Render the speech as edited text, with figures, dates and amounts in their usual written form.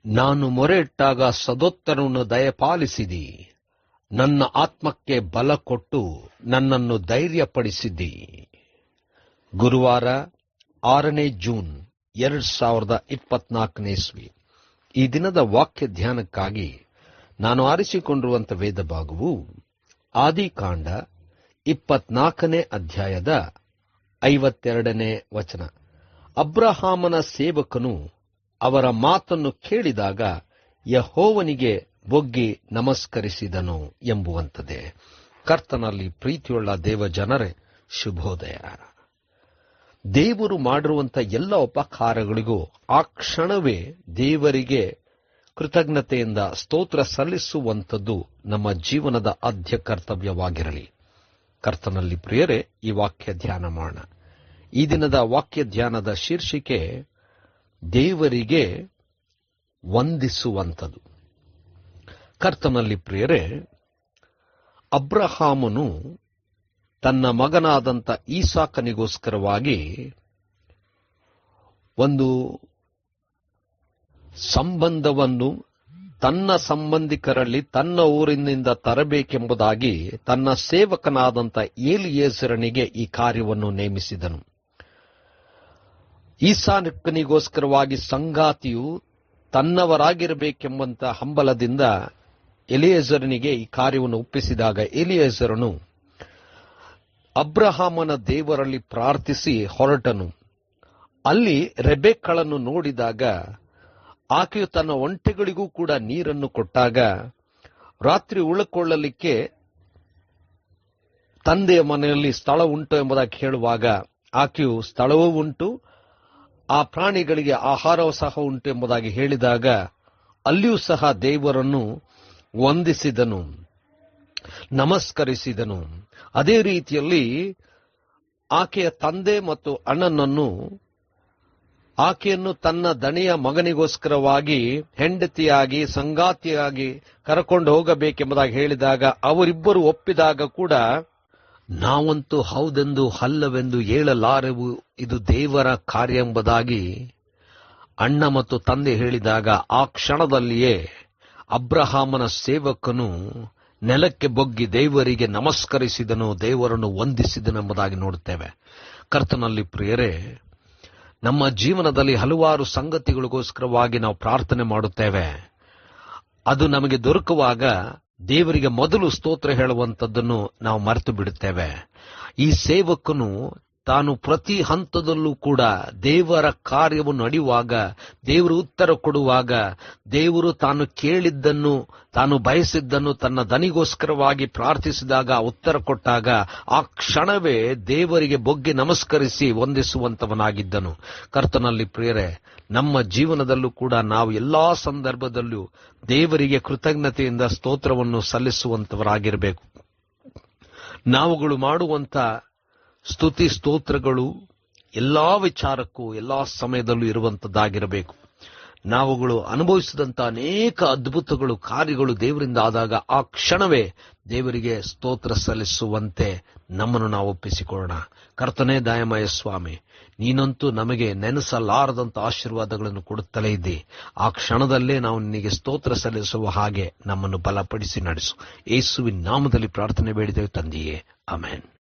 ನಾನು ಮೊರೆಯಿಟ್ಟಾಗ ಸದೋತ್ತರವನ್ನು ದಯಪಾಲಿಸಿದಿ. ನನ್ನ ಆತ್ಮಕ್ಕೆ ಬಲ ಕೊಟ್ಟು ನನ್ನನ್ನು ಧೈರ್ಯಪಡಿಸಿದ್ದಿ. ಗುರುವಾರ 6ನೇ ಜೂನ್ 2024 ಇಸ್ವಿ. ಈ ದಿನದ ವಾಕ್ಯ ಧ್ಯಾನಕ್ಕಾಗಿ ನಾನು ಆರಿಸಿಕೊಂಡಿರುವಂಥ ವೇದ ಭಾಗವು ಆದಿಕಾಂಡ 24ನೇ ಅಧ್ಯಾಯದ 52ನೇ ವಚನ. ಅಬ್ರಹಾಮನ ಸೇವಕನು ಅವರ ಮಾತನ್ನು ಕೇಳಿದಾಗ ಯೆಹೋವನಿಗೆ ಬೊಗ್ಗಿ ನಮಸ್ಕರಿಸಿದನು ಎಂಬುವಂಥದ್ದೇ. ಕರ್ತನಲ್ಲಿ ಪ್ರೀತಿಯುಳ್ಳ ದೇವ ಜನರೇ, ಶುಭೋದಯ. ದೇವರು ಮಾಡಿರುವಂಥ ಎಲ್ಲ ಉಪಕಾರಗಳಿಗೂ ಆ ಕ್ಷಣವೇ ದೇವರಿಗೆ ಕೃತಜ್ಞತೆಯಿಂದ ಸ್ತೋತ್ರ ಸಲ್ಲಿಸುವಂಥದ್ದು ನಮ್ಮ ಜೀವನದ ಆದ್ಯ ಕರ್ತವ್ಯವಾಗಿರಲಿ. ಕರ್ತನಲ್ಲಿ ಪ್ರಿಯರೇ, ಈ ವಾಕ್ಯ ಧ್ಯಾನ ಮಾಡೋಣ. ಈ ದಿನದ ವಾಕ್ಯ ಧ್ಯಾನದ ಶೀರ್ಷಿಕೆ ದೇವರಿಗೆ ವಂದಿಸುವಂಥದ್ದು. ಕರ್ತನಲ್ಲಿ ಪ್ರಿಯರೇ, ಅಬ್ರಹಾಮನು ತನ್ನ ಮಗನಾದಂಥ ಈಸಾಕನಿಗೋಸ್ಕರವಾಗಿ ಒಂದು ಸಂಬಂಧವನ್ನು ತನ್ನ ಸಂಬಂಧಿಕರಲ್ಲಿ ತನ್ನ ಊರಿನಿಂದ ತರಬೇಕೆಂಬುದಾಗಿ ತನ್ನ ಸೇವಕನಾದಂಥ ಎಲಿಯೇಜರನಿಗೆ ಈ ಕಾರ್ಯವನ್ನು ನೇಮಿಸಿದನು. ಈಸಾಕನಿಗೋಸ್ಕರವಾಗಿ ಸಂಗಾತಿಯು ತನ್ನವರಾಗಿರಬೇಕೆಂಬಂತ ಹಂಬಲದಿಂದ ಎಲಿಯೇಜರನಿಗೆ ಈ ಕಾರ್ಯವನ್ನು ಒಪ್ಪಿಸಿದಾಗ ಎಲಿಯೇಜರನು ಅಬ್ರಹಾಮನ ದೇವರಲ್ಲಿ ಪ್ರಾರ್ಥಿಸಿ ಹೊರಟನು. ಅಲ್ಲಿ ರೆಬೆಕ್ಕಳನ್ನು ನೋಡಿದಾಗ ಆಕೆಯು ತನ್ನ ಒಂಟೆಗಳಿಗೂ ಕೂಡ ನೀರನ್ನು ಕೊಟ್ಟಾಗ ರಾತ್ರಿ ಉಳಿಕೊಳ್ಳಲಿಕ್ಕೆ ತಂದೆಯ ಮನೆಯಲ್ಲಿ ಸ್ಥಳ ಉಂಟು ಎಂಬುದಾಗಿ ಹೇಳುವಾಗ ಆಕೆಯು ಸ್ಥಳವೂ ಉಂಟು, ಆ ಪ್ರಾಣಿಗಳಿಗೆ ಆಹಾರವೂ ಸಹ ಉಂಟು ಎಂಬುದಾಗಿ ಹೇಳಿದಾಗ ಅಲ್ಲಿಯೂ ಸಹ ದೇವರನ್ನು ವಂದಿಸಿದನು, ನಮಸ್ಕರಿಸಿದನು. ಅದೇ ರೀತಿಯಲ್ಲಿ ಆಕೆಯ ತಂದೆ ಮತ್ತು ಅಣ್ಣನನ್ನು ಆಕೆಯನ್ನು ತನ್ನ ದಣಿಯ ಮಗನಿಗೋಸ್ಕರವಾಗಿ ಹೆಂಡತಿಯಾಗಿ ಸಂಗಾತಿಯಾಗಿ ಕರಕೊಂಡು ಹೋಗಬೇಕೆಂಬುದಾಗಿ ಹೇಳಿದಾಗ ಅವರಿಬ್ಬರು ಒಪ್ಪಿದಾಗ ಕೂಡ ನಾವಂತೂ ಹೌದೆಂದು ಅಲ್ಲವೆಂದು ಹೇಳಲಾರೆವು, ಇದು ದೇವರ ಕಾರ್ಯ ಎಂಬುದಾಗಿ ಅಣ್ಣ ಮತ್ತು ತಂದೆ ಹೇಳಿದಾಗ ಆ ಕ್ಷಣದಲ್ಲಿಯೇ ಅಬ್ರಹಾಮನ ಸೇವಕನು ನೆಲಕ್ಕೆ ಬೊಗ್ಗಿ ದೇವರಿಗೆ ನಮಸ್ಕರಿಸಿದನು, ದೇವರನ್ನು ವಂದಿಸಿದನು ಎಂಬುದಾಗಿ ನೋಡುತ್ತೇವೆ. ಕರ್ತನಲ್ಲಿ ಪ್ರಿಯರೇ, ನಮ್ಮ ಜೀವನದಲ್ಲಿ ಹಲವಾರು ಸಂಗತಿಗಳಿಗೋಸ್ಕರವಾಗಿ ನಾವು ಪ್ರಾರ್ಥನೆ ಮಾಡುತ್ತೇವೆ. ಅದು ನಮಗೆ ದೊರಕುವಾಗ ದೇವರಿಗೆ ಮೊದಲು ಸ್ತೋತ್ರ ಹೇಳುವಂಥದ್ದನ್ನು ನಾವು ಮರೆತು ಬಿಡುತ್ತೇವೆ. ಈ ಸೇವಕನು ತಾನು ಪ್ರತಿ ಹಂತದಲ್ಲೂ ಕೂಡ ದೇವರ ಕಾರ್ಯವನ್ನು ನಡೆಯುವಾಗ, ದೇವರು ಉತ್ತರ ಕೊಡುವಾಗ, ದೇವರು ತಾನು ಕೇಳಿದ್ದನ್ನು ತಾನು ಬಯಸಿದ್ದನ್ನು ತನ್ನ ದನಿಗೋಸ್ಕರವಾಗಿ ಪ್ರಾರ್ಥಿಸಿದಾಗ ಉತ್ತರ ಕೊಟ್ಟಾಗ ಆ ಕ್ಷಣವೇ ದೇವರಿಗೆ ಬೊಗ್ಗಿ ನಮಸ್ಕರಿಸಿ ವಂದಿಸುವಂತವನಾಗಿದ್ದನು. ಕರ್ತನಲ್ಲಿ ಪ್ರಿಯರೇ, ನಮ್ಮ ಜೀವನದಲ್ಲೂ ಕೂಡ ನಾವು ಎಲ್ಲಾ ಸಂದರ್ಭದಲ್ಲೂ ದೇವರಿಗೆ ಕೃತಜ್ಞತೆಯಿಂದ ಸ್ತೋತ್ರವನ್ನು ಸಲ್ಲಿಸುವಂತವರಾಗಿರಬೇಕು. ನಾವುಗಳು ಮಾಡುವಂತ ಸ್ತುತಿ ಸ್ತೋತ್ರಗಳು ಎಲ್ಲಾ ವಿಚಾರಕ್ಕೂ ಎಲ್ಲಾ ಸಮಯದಲ್ಲೂ ಇರುವಂತದ್ದಾಗಿರಬೇಕು. ನಾವುಗಳು ಅನುಭವಿಸಿದಂಥ ಅನೇಕ ಅದ್ಭುತಗಳು ಕಾರ್ಯಗಳು ದೇವರಿಂದ ಆದಾಗ ಆ ಕ್ಷಣವೇ ದೇವರಿಗೆ ಸ್ತೋತ್ರ ಸಲ್ಲಿಸುವಂತೆ ನಮ್ಮನ್ನು ನಾವು ಒಪ್ಪಿಸಿಕೊಳ್ಳೋಣ. ಕರ್ತನೇ ದಯಾಮಯ ಸ್ವಾಮಿ, ನೀನಂತೂ ನಮಗೆ ನೆನೆಸಲಾರದಂಥ ಆಶೀರ್ವಾದಗಳನ್ನು ಕೊಡುತ್ತಲೇ ಇದ್ದಿ. ಆ ಕ್ಷಣದಲ್ಲೇ ನಾವು ನಿನಗೆ ಸ್ತೋತ್ರ ಸಲ್ಲಿಸುವ ಹಾಗೆ ನಮ್ಮನ್ನು ಬಲಪಡಿಸಿ ನಡೆಸು. ಯೇಸುವಿನ ನಾಮದಲ್ಲಿ ಪ್ರಾರ್ಥನೆ ಬೇಡಿದೆವು ತಂದೆಯೇ, ಆಮೆನ್.